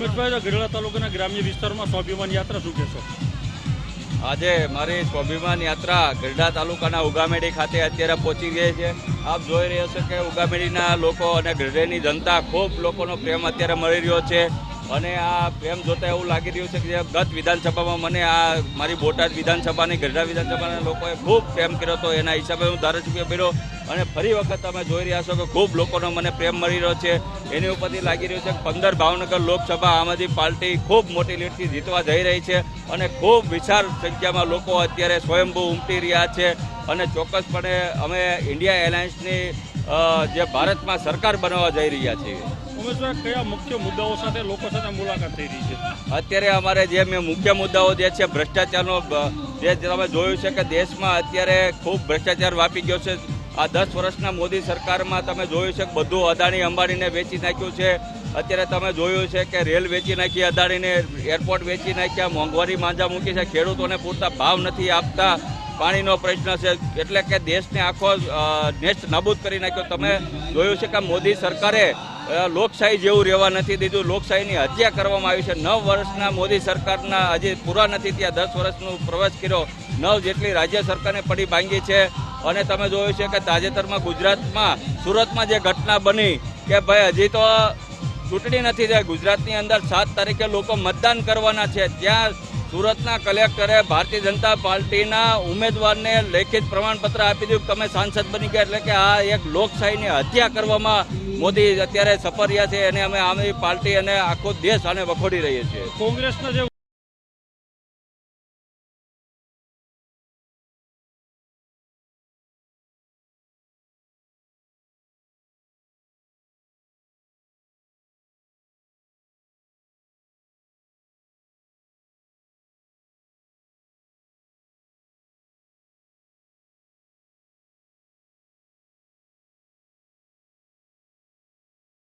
ઉમેશભાઈ, ગઢડા તાલુકાના ગ્રામ્ય વિસ્તારમાં સ્વાભિમાન યાત્રા શું કહેશો? આજે મારી સ્વાભિમાન યાત્રા ગઢડા તાલુકાના ઉગામેડી ખાતે અત્યારે પહોંચી ગઈ છે. આપ જોઈ રહ્યા છો કે ઉગામેડીના લોકો અને ગઢડાની જનતા ખૂબ લોકોનો પ્રેમ અત્યારે મળી રહ્યો છે. અને આ પ્રેમ જોતા એવું લાગી રહ્યું છે કે ગત વિધાનસભામાં મને આ મારી બોટાદ વિધાનસભાની ગઢડા વિધાનસભાના લોકોએ ખૂબ પ્રેમ કર્યો હતો, એના હિસાબે હું ધારાસભ્ય બન્યો. અને ફરી વખત તમે જોઈ રહ્યા છો કે ખૂબ લોકોનો મને પ્રેમ મળી રહ્યો છે. એની ઉપરથી લાગી રહ્યું છે કે 15 ભાવનગર લોકસભા આમ આદમી પાર્ટી ખૂબ મોટી લીડથી જીતવા જઈ રહી છે. અને ખૂબ વિશાળ સંખ્યામાં લોકો અત્યારે સ્વયંભૂ ઉમટી રહ્યા છે. અને ચોક્કસપણે અમે ઇન્ડિયા એલાયન્સની જે ભારતમાં સરકાર બનાવવા જઈ રહ્યા છીએ. ઉમેશભાઈ, કયા મુખ્ય મુદ્દાઓ સાથે લોકો સાથે મુલાકાત થઈ રહી છે? અત્યારે અમારે જે મુખ્ય મુદ્દાઓ જે છે ભ્રષ્ટાચારનો, જે તમે જોયું છે કે દેશમાં અત્યારે ખૂબ ભ્રષ્ટાચાર વાપી ગયો છે. આ 10 વર્ષના મોદી સરકારમાં તમે જોયું છે કે બધું અદાણી અંબાણીને વેચી નાખ્યું છે. અત્યારે તમે જોયું છે કે રેલ વેચી નાખી અદાણીને, એરપોર્ટ વેચી નાખ્યા, મોંઘવારી માંજા મૂકી છે, ખેડૂતોને પૂરતા ભાવ નથી આપતા, પાણીનો પ્રશ્ન છે. એટલે કે દેશને આખો નેસ્ત નાબૂદ કરી નાખ્યો. તમે જોયું છે કે મોદી સરકારે લોકશાહી જેવું રહેવા નથી દીધું. લોકશાહીની હત્યા કરવામાં આવી છે. 9 વર્ષના મોદી સરકારના હજી પૂરા નથી ત્યાં 10 વર્ષનો પ્રવેશ કર્યો. 9 જેટલી રાજ્ય સરકારને પડી ભાંગી છે. અને તમે જોયું છે કે તાજેતરમાં ગુજરાતમાં સુરતમાં જે ઘટના બની કે ભાઈ હજી તો ચૂંટણી નથી થઈ. ગુજરાતની અંદર 7 તારીખે લોકો મતદાન કરવાના છે. ત્યાં સુરતના કલેક્ટરે ભારતીય જનતા પાર્ટીના ઉમેદવારને લેખિત પ્રમાણપત્ર આપી દીધું તમે સાંસદ બની ગયા. એટલે કે આ એક લોકશાહીની હત્યા કરવામાં મોદી અત્યારે સફળ રહ્યા છે. અને અમે આમ પાર્ટી અને આખો દેશ આને વખોડી રહીએ છીએ. કોંગ્રેસના જે